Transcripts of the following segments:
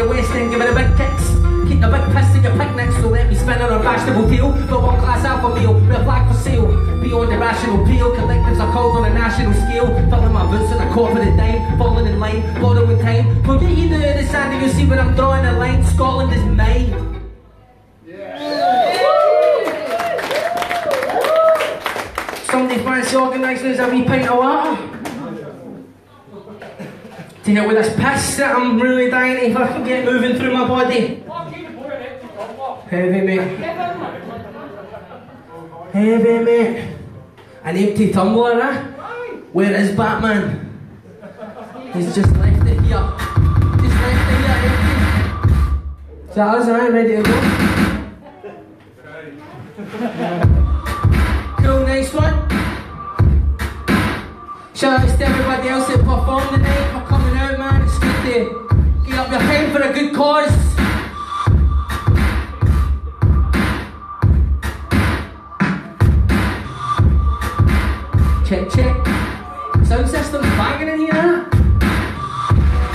the West End, give it a big kicks. Keep the big piss in your picnics, so let me spin on a fashionable deal. But one class alpha meal, with a flag for sale. Beyond the rational peel, collectives are called on a national scale. Filling my boots on a corporate dime, falling in line, borrowing time. Forget you do the sand and you see where I'm drawing a line. Scotland is mine. Somebody fancy organising a wee pint of water? To get with this piss that I'm really dying if I can get moving through my body. Heavy mate. Heavy mate. An empty tumbler, eh? Where is Batman? He's just left it here. Just left it here empty. Is that us, eh? Ready to go? Cool, nice one. Shout out to everybody else that performed tonight for coming out, man. It's good to get up your time for a good cause. Check, check. Sound system's banging in here, huh?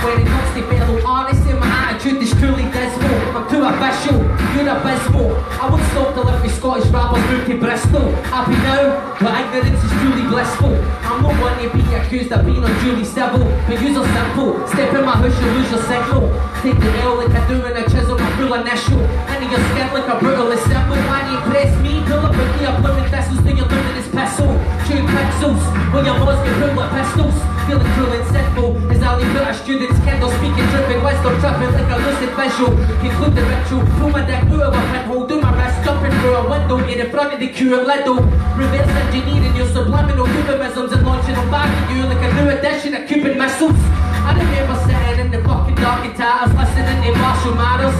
When it comes to fellow artists, my attitude is truly dismal. I'm too official, you're abysmal. I would stop to let me Scottish rappers move to Bristol. Happy now, but ignorance is truly blissful. I'm not one to be accused of being unduly civil, but use are simple. Step in my house, you lose your signal. Take the L like I do in a chisel, my full initial. Into your skin like a brutal symbol. Why do you impress me? Pull up with your blooming thistles, do your doing this pistol. Shoot pixels, while your laws get pulled like pistols. Feeling cruel and sinful, as I leave out a student's candle, speaking dripping wisdom, tripping like a lucid visual. Conclude the ritual, pull my dick out of a pinhole, do my best, jumping through a window, get in front of the queue at Lidl. Reverse engineering your subliminal euphemisms and launching them back at you like a new edition of Cuban missiles. I remember sitting in the fucking dark guitars, listening to Marshall Mathers.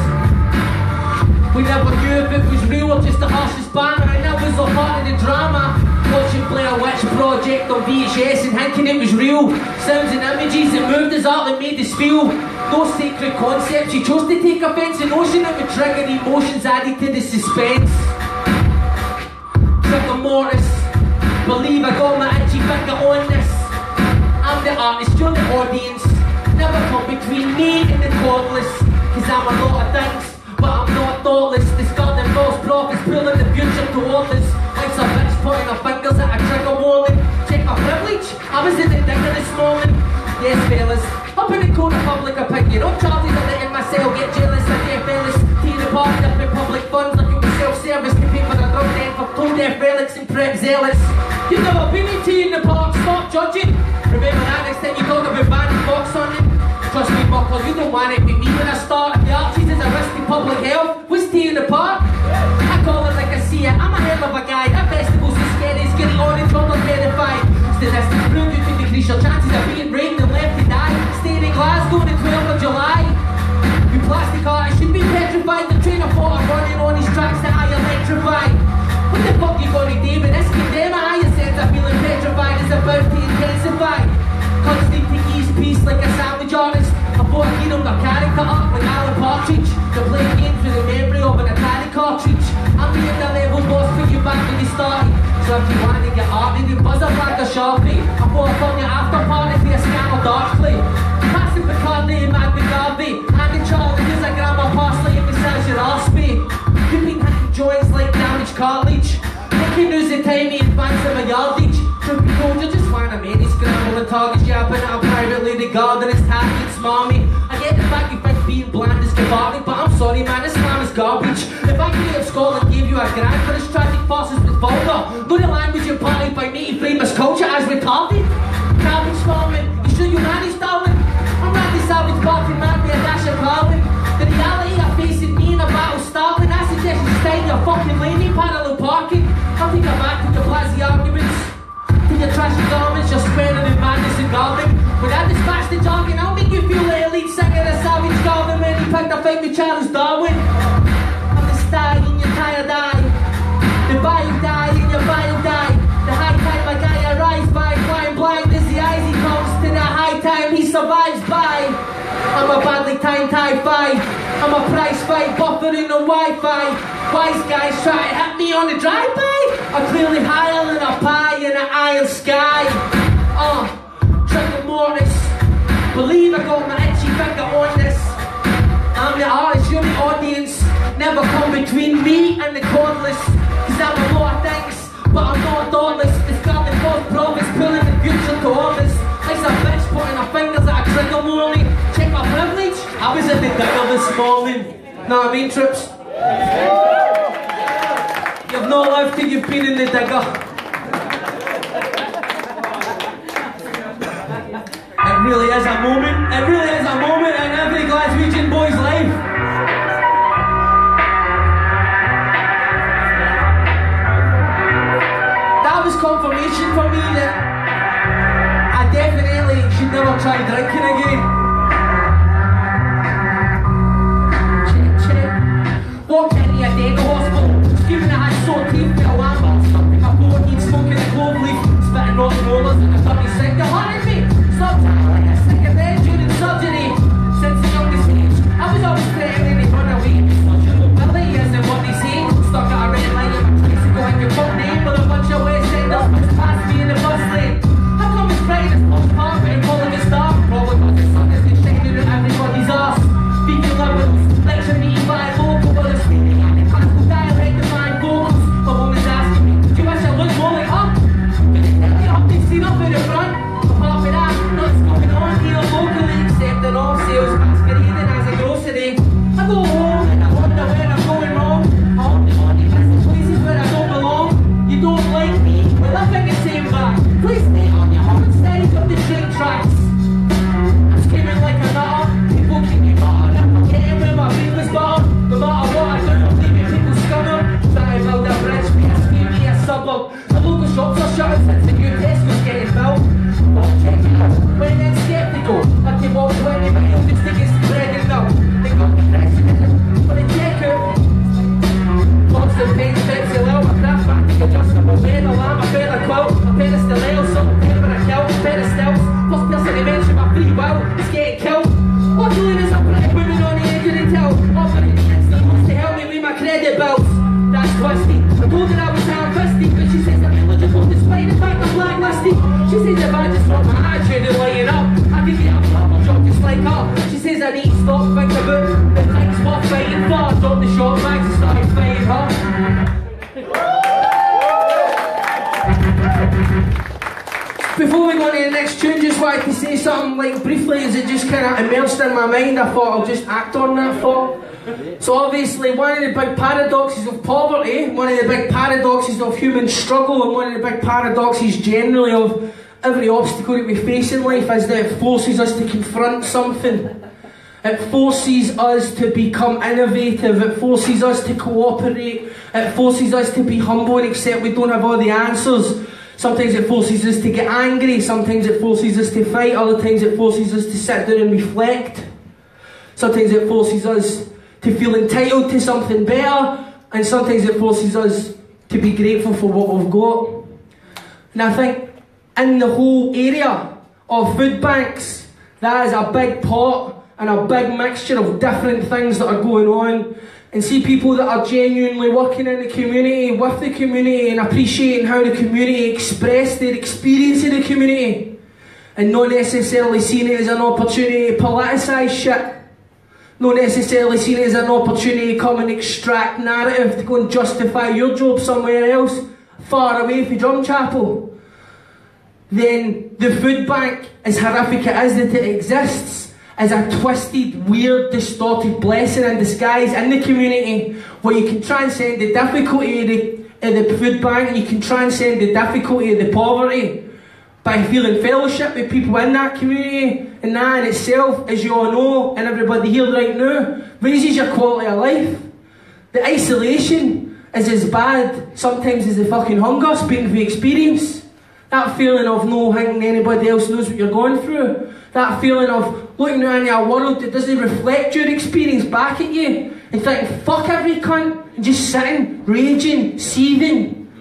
We never knew if it was real or just the harshest banner, and that was all part of the drama. Watching Blair Witch Project on VHS and thinking it was real. Sounds and images that moved us up and made us feel. No sacred concepts, you chose to take offence. A notion that would trigger emotions added to the suspense. Trigger mortis, believe I got my itchy finger on this. I'm the artist, you're the audience. Never come between me and the cordless. Cause I'm a lot of things, but I'm not thoughtless. Discarding false prophets, pulling the future towards us. Life's a bitch, pointing our fingers at a trigger warning. Check my privilege, I was in the digger this morning. Yes fellas, up in the corner public opinion. I'm Charlie's a letting myself get jealous. I dare fellas, teeing apart up in public funds like it was self-service. To pay for the drug den for cold death relics and prep zealous. You've never been in tea in the park, stop judging. Remember that next time you talk about banning box on it. Trust me buckle, you don't want it with me when I start. If the arches is a risk to public health, what's tea in the park? I call it like I see it, I'm a hell of a guy. That festival's so scary, it's getting orange, all verified. Statistics prove you can decrease your chances of being raped and left to die. Staying in Glasgow on the 12th of July. You plastic artists should be petrified. The train of thought are running on these tracks that I electrify. What the fuck you gonna do with this condemn? A higher sense of feeling petrified is about to intensify. Constant to ease peace like a sandwich artist. I bought a kingdom that carry cut up like Alan Partridge. To play games with the memory of an Atari cartridge. I'm being the level boss, put you back when you started. So if you want to get arty, then buzz up like a Sharpie. I bought up on your after party for a scam of darkly. Passing Bacardi and Mad McGarvey. Andy Charlie, here's a gram of parsley and massage your arse me. You've been hitting joints like damaged cartilage. Making news the time he advanced of a yardage. Truth be told, you just want a many scramble and targets yapping at a privately regarded as tacky and smarmy. I get the fact you think being bland is cathartic, but I'm sorry man, this slam is garbage. If I creative Scotland gave you a grant for this tragic farces with vulgar, know the language imparted by me to frame this culture as retarded. Calvin Sparman, you sure you managed darling? I'm Randy Savage barking mad with a dash of Carlin. The reality of facing me in a battle starting, I suggest you stay in your fucking lane in parallel parking. I'll take a back to your blazzy arguments. To your trashy garments, you're squaring in madness and gardening. When I dispatch the jargon, I'll make you feel like a lead singer of Savage Garden when he picked a fight with Charles Darwin. I'm the stag in your tired eye. The bio die in your bio die. The high time my guy arrives by, flying blind as the eyes he comes to the high time he survives by. I'm a badly timed high five. I'm a price fight buffering on Wi-Fi. Wise guys try to hit me on the drive-by. I'm clearly higher than a pie in an iron sky. Trigger mortis. Believe I got my itchy finger on this. trigger warning. Check my privilege. I was in the digger this morning. Know what I mean, Trips? You've not lived till you've been in the digger. It really is a moment. It really is a moment in every Glaswegian boy's life. That was confirmation for me that I definitely should never try drinking again. Check. Walked into a dental hospital, screaming that I had sore teeth with a lamp. Stuck my forehead, smoking a clove leaf, spitting on rollers and a dirty sick. They're hunting me. Stop like a sick of bed during surgery. Since the youngest age, I was always threatening to run away. Such a mobility isn't what they say. Stuck at a red light in my tricycle and your fuck name with a bunch of West Enders which passed me in the bus lane. How come it's bright as fuck park but in college it's dark? Probably because the sun isn't shining at everybody's arse. Speaking liberals, lecture me by local with a speaking and in classical dialect of my vocals. My woman's asking me, do you wish I looked more like her? But they tell me up, they've seen up in the front. Apart from that, nothing's going on here locally except an off-sales masquerading as a grocery. I go home and I wonder where I'm going wrong. All the money business places where I don't belong. You don't like me, well I think it's same back. Please stay on your own side of the train tracks. I'm screaming like a nutter. People keep me buttered. I'm getting where my beef is buttered. No matter what I do, I'm leaving people scunner. Trying to build a bridge, be a scheme, be a suburb. The local shops are shut since the new Tesco's getting built. Check it out. When they're skeptical, like they walk 20 miles just to get some bread and milk. They got me pressing it, but they check out. Constant pain, pencil out, my craft back, adjustable bed, a lamp, a feather quilt, a pair of stilettos, something for a kilt, a pair of stilts. First person to mention my free will is getting killed. Luckily there's a pretty woman on the edge of the till, offering the instant wants to help me with my credit bills. That's twisty. I told her I was ham-fisted, but she says I'm eligible despite the fact I'm blacklisted. She says if I just want my attitude and lighten up, I can get a proper job just like her. She says I need to stop thinking about the things worth fighting for. I dropped the short bags and started fighting her. Before we go to the next tune, just wanted to say something like briefly as it just kind of emerged in my mind. I thought I'll just act on that thought. So obviously one of the big paradoxes of poverty, one of the big paradoxes of human struggle, and one of the big paradoxes generally of every obstacle that we face in life is that it forces us to confront something. It forces us to become innovative, it forces us to cooperate, it forces us to be humble and accept we don't have all the answers. Sometimes it forces us to get angry, sometimes it forces us to fight, other times it forces us to sit down and reflect. Sometimes it forces us to feel entitled to something better, and sometimes it forces us to be grateful for what we've got. And I think in the whole area of food banks, that is a big pot and a big mixture of different things that are going on. And see people that are genuinely working in the community, with the community, and appreciating how the community express their experience in the community, and not necessarily seeing it as an opportunity to politicise shit. Not necessarily seen it as an opportunity to come and extract narrative to go and justify your job somewhere else, far away from Drumchapel. Then the food bank, as horrific it is that it exists, is a twisted, weird, distorted blessing in disguise in the community, where you can transcend the difficulty of the food bank, and you can transcend the difficulty of the poverty by feeling fellowship with people in that community. And that in itself, as you all know, and everybody here right now, raises your quality of life. The isolation is as bad sometimes as the fucking hunger, speaking from experience. That feeling of not thinking anybody else knows what you're going through. That feeling of looking out into a world that doesn't reflect your experience back at you, and thinking, fuck every cunt, and just sitting, raging, seething,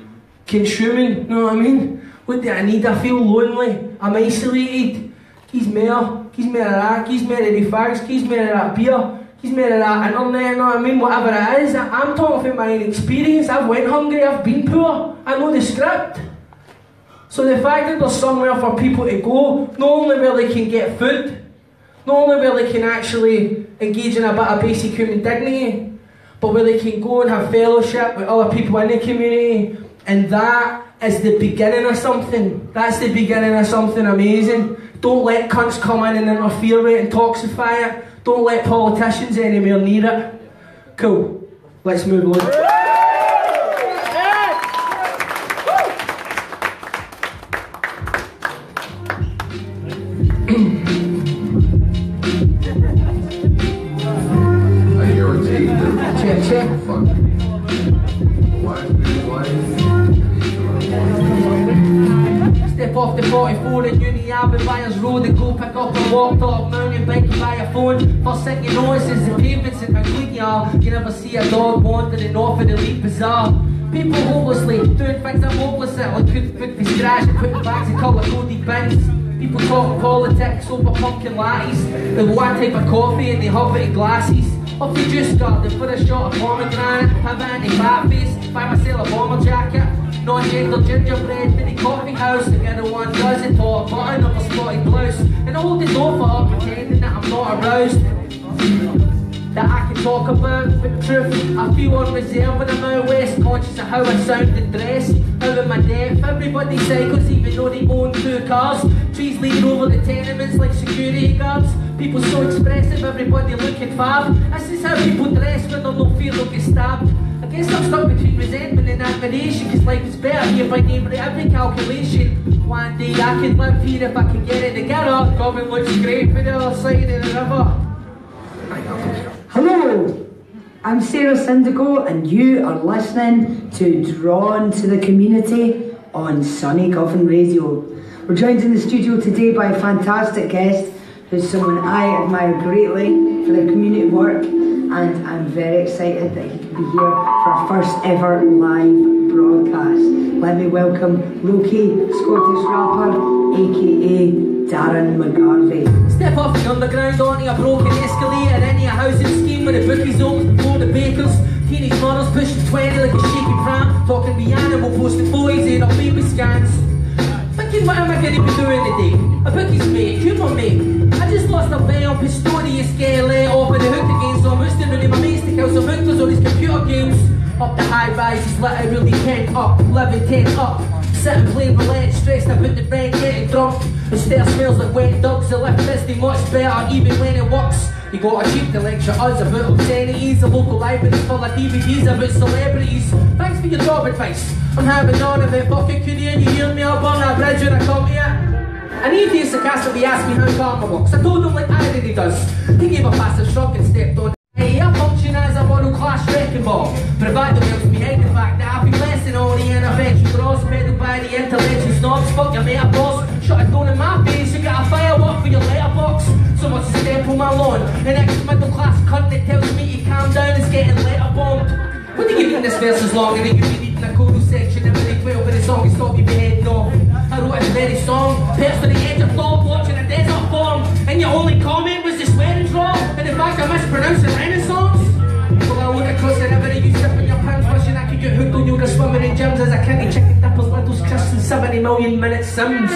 consuming, you know what I mean? What do I need? I feel lonely, I'm isolated. He's more of that, he's more of the fags, he's more of that beer, he's more of that internet, you know what I mean? Whatever it is, I'm talking from my own experience. I've went hungry, I've been poor, I know the script. So the fact that there's somewhere for people to go, not only where they can get food, not only where they can actually engage in a bit of basic human dignity, but where they can go and have fellowship with other people in the community, and that is the beginning of something. That's the beginning of something amazing. Don't let cunts come in and interfere with it and toxify it. Don't let politicians anywhere near it. Cool. Let's move on. Check. Step off the 44 in Uni Abbey Byers Road and go pick up a walk top mountain bike and buy a phone. First thing you notice is the pavements and how clean you are. You never see a dog wandering off in the lead bazaar. People hopelessly doing things I'm hopeless at, like couldn't pick the scratch and putting bags of colour-coded bins. People talk politics over pumpkin lattes. They want type of coffee and they hub it in glasses. Off the juice garden for a shot of pomegranate. Have anti-fat face, buy myself a bomber jacket. Non-gender gingerbread for the coffee house. Together one dozen top button of a spotted blouse. And I hold the door for her pretending that I'm not aroused. That I can talk about, but truth, I feel on reserve when I'm out west, conscious of how I sound and dress, out of my depth. Everybody cycles even though they own 2 cars. Trees leaning over the tenements like security guards. People so expressive, everybody looking fab. This is how people dress when there's no fear they'll get stabbed. I guess I'm stuck between resentment and admiration, cause life is better here by nearly every calculation. One day I could live here if I could get it together. Government looks great for the other side of the river. Hello, I'm Sarah Syndico and you are listening to Drawn to the Community on Sunny Coffin Radio. We're joined in the studio today by a fantastic guest who's someone I admire greatly for their community work, and I'm very excited that he can be here for our first ever live broadcast. Let me welcome Loki, Scottish rapper, aka Darren McGarvey. Step off the underground onto a broken escalator, into a housing scheme where the bookies open before the bakers. Teenage models pushing 20 like a shaky pram, talking the animal, posting boys in our baby scans. Thinking, what am I going to be doing today? A bookie's mate, humour mate. I just lost a bet on Pistorius scale off in the hook again, so I'm roosting in my mate's to kill some hookers on his computer games. Up the high rises, literally pent up, living 10 up. Sitting playing roulette, stressed about the rent, getting drunk. The stair smells like wet dogs, the lift is much better even when it works. You got a cheap to lecture us about obscenities, a local library full of DVDs about celebrities. Thanks for your job advice, I'm having none of it. Fucking career, you hear me up on that bridge when I come here. An atheist sarcastically asked me how karma works. I told him like irony does. He gave a passive shrug and stepped on. Hey, I function as a world class wrecking ball, provided the wheels behind the fact that I've been less than all the intervention draws peddled by the intellectual snobs. Fuck your metaphors, shut it down in my face. You got a firework for your letterbox. So much to step on my lawn. An ex-middle class cunt that tells me to calm down is getting letterbombed. When do you think this verse is long and then you've been reading a chorus section every 12 and the song is stop you beheading off? I wrote the very song, perched on the edge of thought, watching a desert form, and your only comment was the swearing wrong, and the fact I mispronounced the Renaissance. Well, I look across and everybody you sipping your pants, wishing I could get hooked on yoga swimming in gyms as I can't chicken dippers, Littles, Chris and 70 million minute Sims.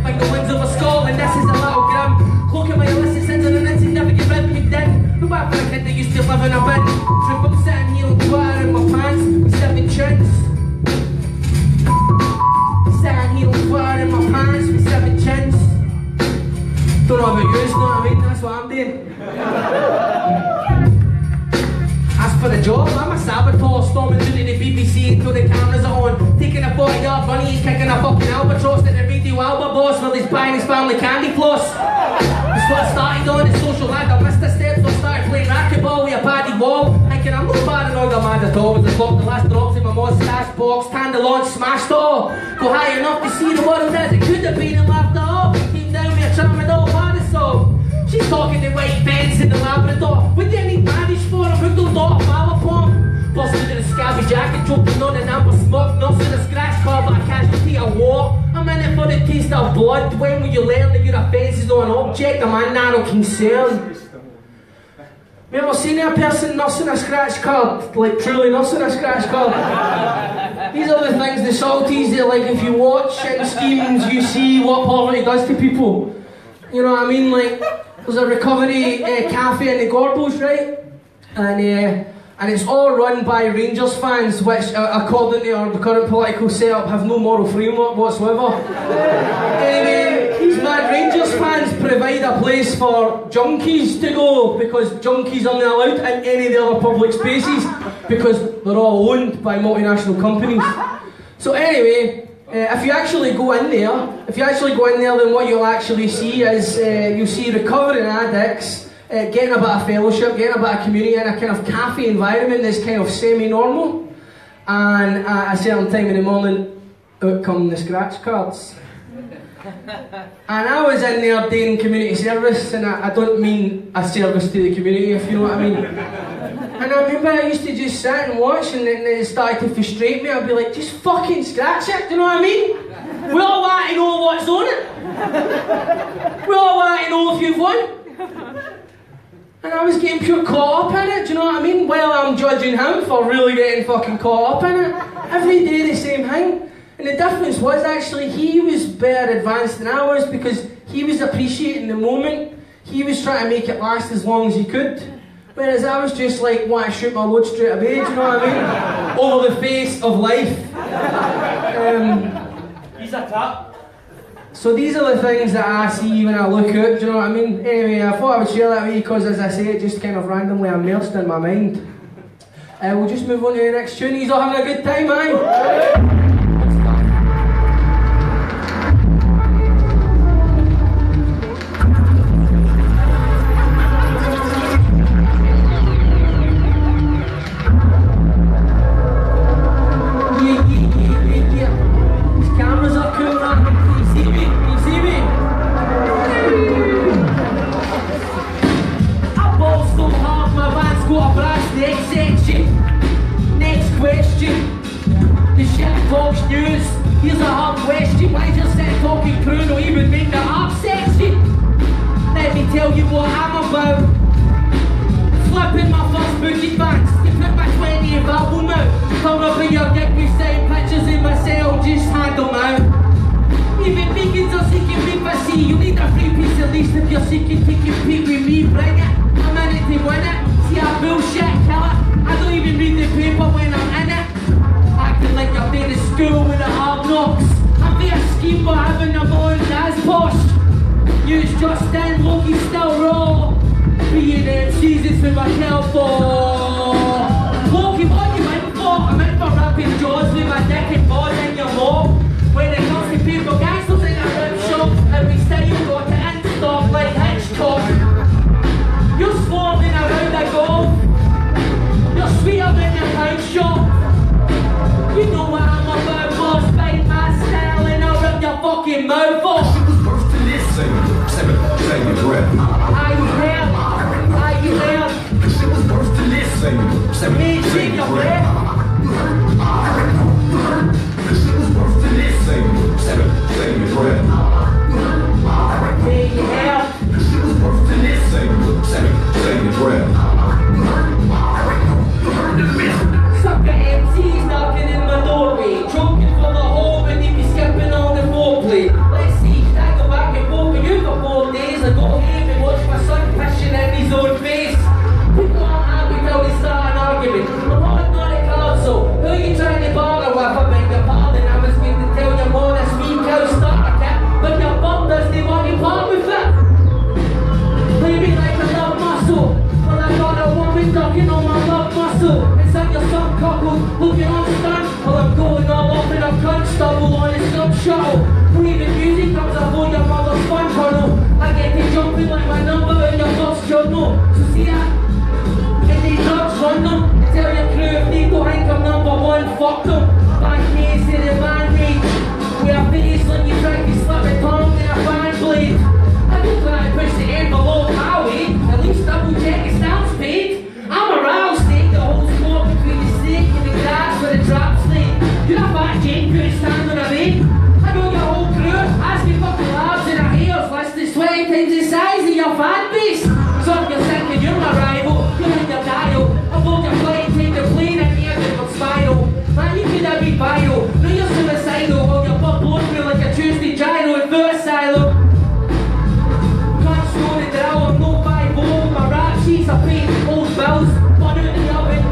Like the winds over Scotland, this is a little grim. Cloak in my illicit sins and an insignificant red pig din. No matter for a kid that used to live in a bin. Trip, I'm sitting here with water in my pants with 7 chins. Sitting here with water in my pants with 7 chins. Don't know about you, you know what I mean? That's what I'm doing. As for the job, I'm a saboteur, storming through the BBC until the cameras are on. Taking a 40-yard bunny and kicking a fucking albatross at the Radio Alba boss while he's buying his family candy floss. That's what I started on, the social ladder, missed the steps, so I started playing racquetball with a paddy wall. Thinking I'm not paranoid or mad at all, as I got the last drops in my mustache box, tan the launch, smashed it all. Go high enough to see the world as it could have been and laughed it off. Came down with a tramadol parasol. She's talking the white fence in the Labrador. What do you need manage for? I'm hooked on not a flower pump. Busted in a scabby jacket, choking on an amber smoke. Nursing a scratch car, but a casualty of war. I'm in it for the taste of blood. When will you learn that your offence is not an object of my narrow concern? You ever seen a person nursing a scratch card? Like truly nursing a scratch card? These are the things, the salties that like if you watch and schemes you see what poverty does to people. You know what I mean? Like there's a recovery cafe in the Gorbals, right? And and it's all run by Rangers fans, which, according to our current political setup, have no moral framework whatsoever. Anyway, these mad Rangers fans provide a place for junkies to go, because junkies aren't allowed in any of the other public spaces, because they're all owned by multinational companies. So anyway, if you actually go in there, then what you'll actually see is, you'll see recovering addicts, getting a bit of fellowship, getting a bit of community in a kind of cafe environment that's kind of semi-normal. And at a certain time in the morning, out come the scratch cards. And I was in there doing community service, and I don't mean a service to the community, if you know what I mean. And I remember I used to just sit and watch, and then it started to frustrate me. I'd be like, just fucking scratch it, do you know what I mean? We all want to know what's on it. We all want to know if you've won. And I was getting pure caught up in it, do you know what I mean? While I'm judging him for really getting fucking caught up in it. Every day the same thing. And the difference was actually he was better advanced than I was, because he was appreciating the moment. He was trying to make it last as long as he could. Whereas I was just like, want to shoot my load straight away, do you know what I mean? Over the face of life. He's a tap. So these are the things that I see when I look out, do you know what I mean? Anyway, I thought I would share that with you because, as I say, it just kind of randomly immersed in my mind. We'll just move on to the next tune. He's all having a good time, aye? Here's a hard question, why just sit talking through, not even make the up sexy? Let me tell you what I'm about. Flipping my first boogie bands, to put my 20th album out. Come up in your dick, we sign pictures in my cell, just hand them out. Even vegans are seeking privacy, you need a free piece at least if you're seeking to compete with me, bring it. I'm in it to win it, see a bullshit killer. I don't even read the paper when I'm in it. Acting like I've been to school with the hard knocks. I'm there scheme for having a bond as posh. Use just in, Loki still raw. Being MCs is who I kill for. Loki, what you in for? I'm in for rapping jaws with my dick and balls in your maw. When it comes to people gangsters in a rip shop, every style got to in-stock like Hitchcock. You're swarming around the golf. You're sweeter than your pound shop. You know what I'm about, boss, bite my style and I'll rip your fucking mouth off. It was worse than this. Say your breath. Are you there? Are you there? This shit was worse than this. Say your breath. This shit was worse than this. Say your breath. Hey, yeah. This shit was worse than this. Say your breath. Sucker MCs knocking in my doorway, choking for the hole when they be skipping on the foreplay. Let's see, I go back and forth with you for 4 days. I go home and watch my son pissing in his own face. People aren't happy till they start an argument. I'm not a card, so who are you trying to barter with? I beg your pardon, I was going to tell you more this week how starter kit, but your bum doesn't want to part with it. Play me like a love muscle, well I got a woman ducking on my love muscle. Your son couple looking on stand while I'm going all off in a cunt stubble on his sub shuttle. When the music comes up on your mother's fun tunnel, I get to jumping like my number in your first journal. So see that? And they drugs run them. Tell your crew if they go think I'm #1, fuck them. Back case in the van rage. With a face like you try to slap a tongue in a fan blade. I don't try to push the envelope highway. At least double check it sounds paid. I'm a rattlesnake that holds more between the snake and the grass with a trap snake. You're a fat Jane, couldn't stand on a rake. I know your whole crew, asking for collabs in a hairs list is 20 times the size of your fan base. So if you're thinking you're my rival, you're in your dial. Avoid your flight, take the plane and air it from spiral. Man, you could have been viral. No, you're suicidal, while your butt blows me like a Tuesday gyro in first asylum. Can't slow the drill, I'm no 5-0. My rap sheets are paying old bills. One out in the oven,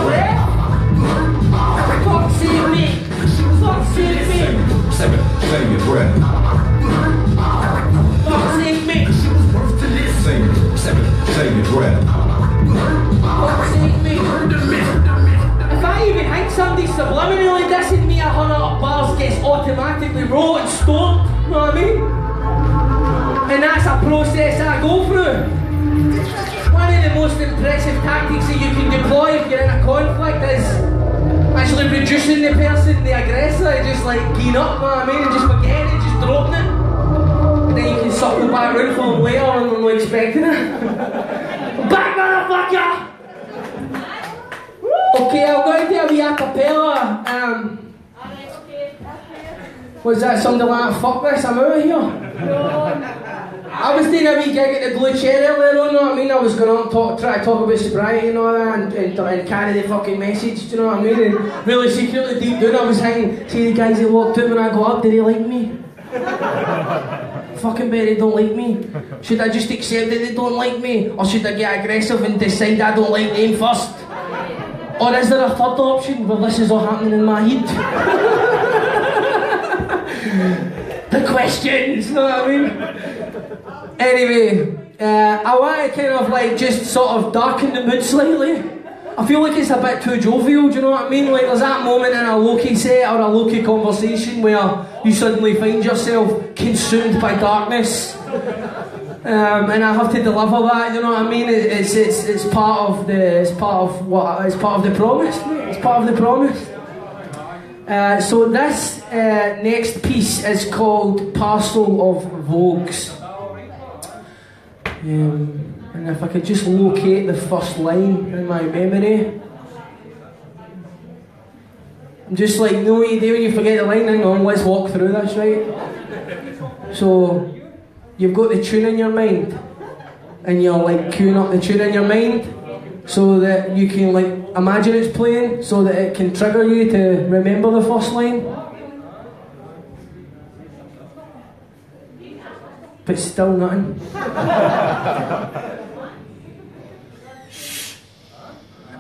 breath. Fuck save me. Fuck save me. Save your breath. Fuck save me. Save your breath. Fuck save me. If I even think somebody's subliminally dissing me, 100 bars gets automatically wrote and stored. You know what I mean? And that's a process I go through. One of the most impressive tactics that you can deploy if you're in a conflict is actually reducing the person, the aggressor, just like keying up, you know what I mean? And just forgetting it, just dropping it. And then you can circle back round for them later and they're not expecting it. Back, motherfucker! Okay, I'm going to do a wee acapella. Was that something like, fuck this, I'm out of here? I was doing a wee gig at the Blue Chair earlier on, you know what I mean? I was going on try to talk about sobriety and all that and carry the fucking message, do you know what I mean? And really secretly deep down I was thinking, see the guys that walked out when I got up, did they like me? Fucking bet they don't like me. Should I just accept that they don't like me? Or should I get aggressive and decide I don't like them first? Or is there a third option where this is all happening in my head? The questions, you know what I mean? Anyway, I want to kind of like just sort of darken the mood slightly. I feel like it's a bit too jovial, do you know what I mean? Like there's that moment in a Loki set or a Loki conversation where you suddenly find yourself consumed by darkness. And I have to deliver that, you know what I mean? It's part of the promise, mate. It's part of the promise. So this next piece is called Parcel of Worx. And if I could just locate the first line in my memory. I'm just like, you know what you do when you forget the line? Hang on, let's walk through this, right? So, you've got the tune in your mind. And you're like queuing up the tune in your mind so that you can like imagine it's playing so that it can trigger you to remember the first line. But still nothing.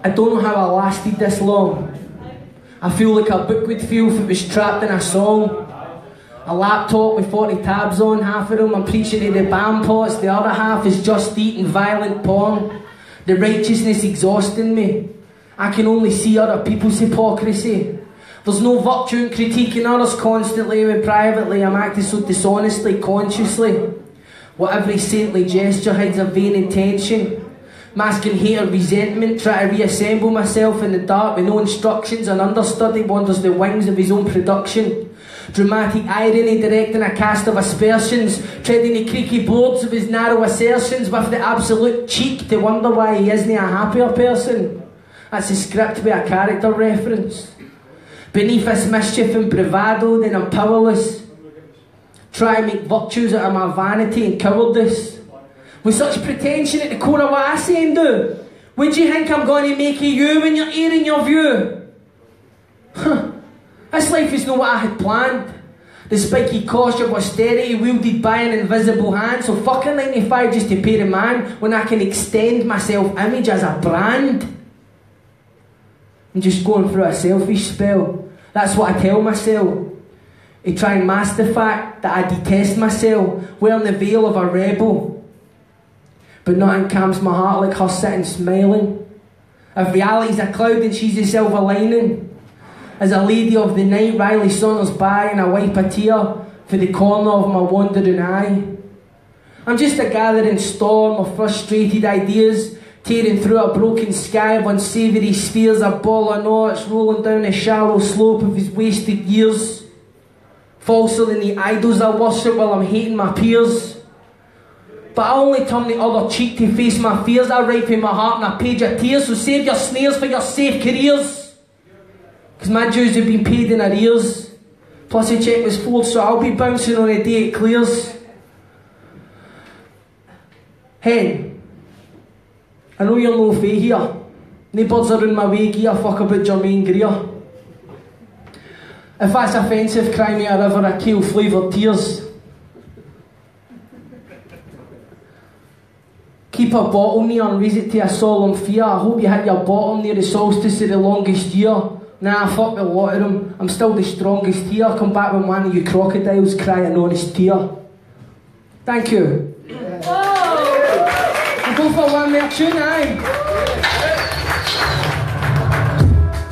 I don't know how I lasted this long. I feel like a book would feel if it was trapped in a song. A laptop with 40 tabs on, half of them I'm preaching to the band pots, the other half is just eating violent porn. The righteousness exhausting me. I can only see other people's hypocrisy. There's no virtue in critiquing others constantly when privately I'm acting so dishonestly, consciously. What every saintly gesture hides a vain intention. Masking hate or resentment, try to reassemble myself in the dark with no instructions. An understudy wanders the wings of his own production. Dramatic irony directing a cast of aspersions, treading the creaky boards of his narrow assertions with the absolute cheek to wonder why he isn't a happier person. That's a script with a character reference. Beneath this mischief and bravado, then I'm powerless. Try and make virtues out of my vanity and cowardice. With such pretension at the core of what I say and do, what do you think I'm going to make of you when you're airing your view? This life is not what I had planned. The spiky cosh of austerity wielded by an invisible hand. So fucking 95 just to pay the man when I can extend my self-image as a brand. I'm just going through a selfish spell. That's what I tell myself. To try and mask the fact that I detest myself, wearing the veil of a rebel. But nothing calms my heart like her sitting smiling. If reality's a cloud and she's the silver lining. As a lady of the night, Riley saunters by and I wipe a tear for the corner of my wandering eye. I'm just a gathering storm of frustrated ideas, tearing through a broken sky of unsavoury spheres, a ball of knots rolling down the shallow slope of his wasted years. Falser than the idols I worship while I'm hating my peers. But I only turn the other cheek to face my fears. I write in my heart in a page of tears. So save your snares for your safe careers. Because my dues have been paid in arrears. Plus the cheque was forged, so I'll be bouncing on the day it clears. Hen, I know you're no fae here. No birds are in my way, give a fuck about Jermaine Greer. If that's offensive, cry me a river of kale flavoured tears. Keep a bottle near and raise it to a solemn fear. I hope you hit your bottom near the solstice of the longest year. Nah, fuck the lot of them. I'm still the strongest here. Come back when one of you crocodiles cry an honest tear. Thank you. We'll go for one more tune, aye?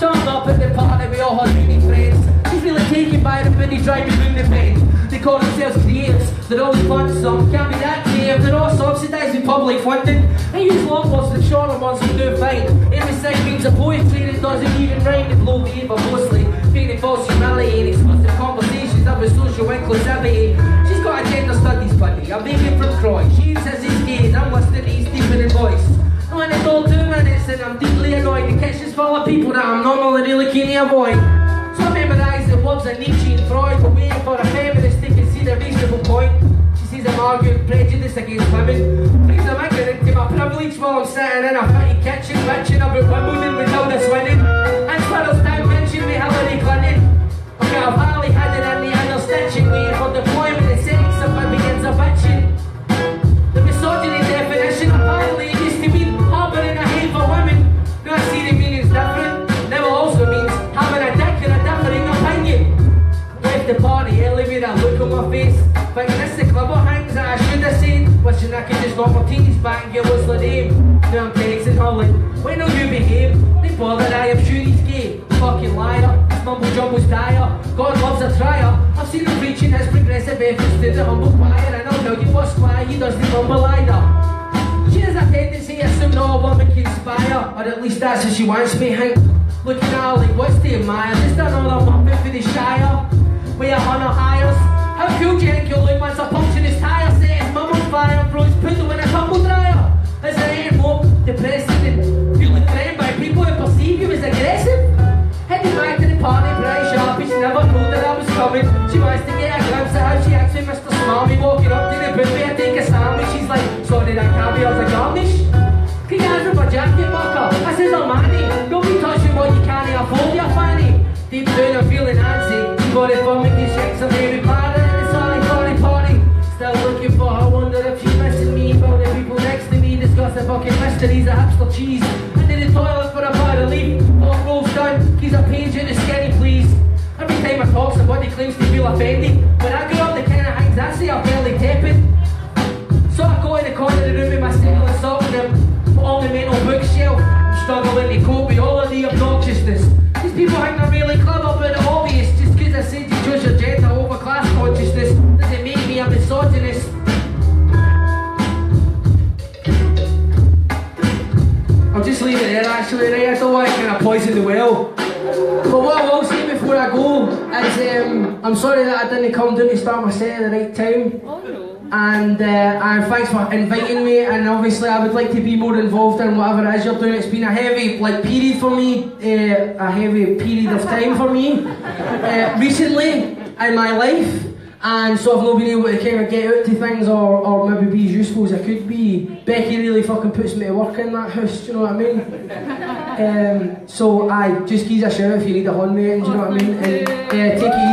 Turned up at the party, we all had uni friends. He's really taken by the Billy driving room the bend. They call themselves creators, they're always fun some. Can't be that creative, they're all subsidised with public funding. They use long words, the shorter ones will do fine. Every segment's a poetry that doesn't even rhyme. They blow the air mostly, feeling false humility and explosive conversations about social inclusivity. She's got a gender studies buddy, I'm making from Croy. She says he's gay, I'm listening to his deepening voice. No, and it's all 2 minutes and I'm deeply annoyed. The kitchen's full of people that I'm normally really keen to avoid. So I memorise the words of Nietzsche and Freud, but waiting for a feminist to concede a reasonable point. She sees I'm arguing prejudice against women. Brings them ignorant to my privilege while I'm sitting in a fitty kitchen bitching about Wimbledon with Hilda winning. And Squirrels down mention me Hillary Clinton. I've got a valley hidden in the inner stitching, waiting for deployment and sex if it begins a bitching. The misogyny definition apparently used to mean harbouring a hate for women. Now I see the meaning's different. Now it also means having a dick and a differing opinion. Left the party early with a look on my face, thinking this the clever things that I should have said. Wishing I could just knock my teenies back and give us the name. Now I'm texting her like, when will you behave? They bothered, I am sure he's gay. Fucking liar, this mumble jumble's dire. God loves a trier. I've seen him preaching his progressive efforts to the humble choir, and I'll tell you what's why he doesn't mumble either. She has a tendency to assume that all women can inspire, or at least that's how she wants me to think. Looking at her like, what's the admire? Just another muppet for the Shire. Where a hunter hires. How cool do you think you'll look once I puncture his tyre? Set his mum on fire and throw his poodle in a tumble dryer? Is there any more depressing than feeling threatened by people who perceive you as aggressive? Heading back to the party, bright sharp, she never told that I was coming. She wants to get a glimpse of how she acts with Mr. Smarmy. Walking up to the buffet, I take a sandwich. She's like, sorry, that caviar's a garnish. Can you answer my jacket, bucker? I says, oh manny, don't be touching what you can't afford, you fanny. Deep down I'm feeling antsy. Got it for making shakes of baby party and it's sorry party. Still looking for her, wonder if she's missing me. About the people next to me, discussing fucking mysteries of hipster cheese. Into the toilet for a bar of leaf. All rolls done, keys a page in the skinny please. Every time I talk somebody claims to feel offended. When I go up the kind of things I say I'm barely tepid. So I go in the corner of the room with my settle and sock them. Put on the mental bookshelf. I'm struggling to cope with all of the obnoxiousness. These people think they're really clever but they're obvious. Just because I said you chose your gender over class consciousness doesn't make me a misogynist. I'll just leave it there actually, right? I don't want to kind of poison the well. But what I will say before I go is I'm sorry that I didn't come down to start my set at the right time. Oh no. And thanks for inviting me, and obviously I would like to be more involved in whatever it is you're doing. It's been a heavy period for me, a heavy period of time for me recently in my life, and so I've not been able to kind of get out to things or maybe be as useful as I could be. Becky really fucking puts me to work in that house, do you know what I mean? So I just give us a shout if you need a hand, mate, do you know what I mean? And take it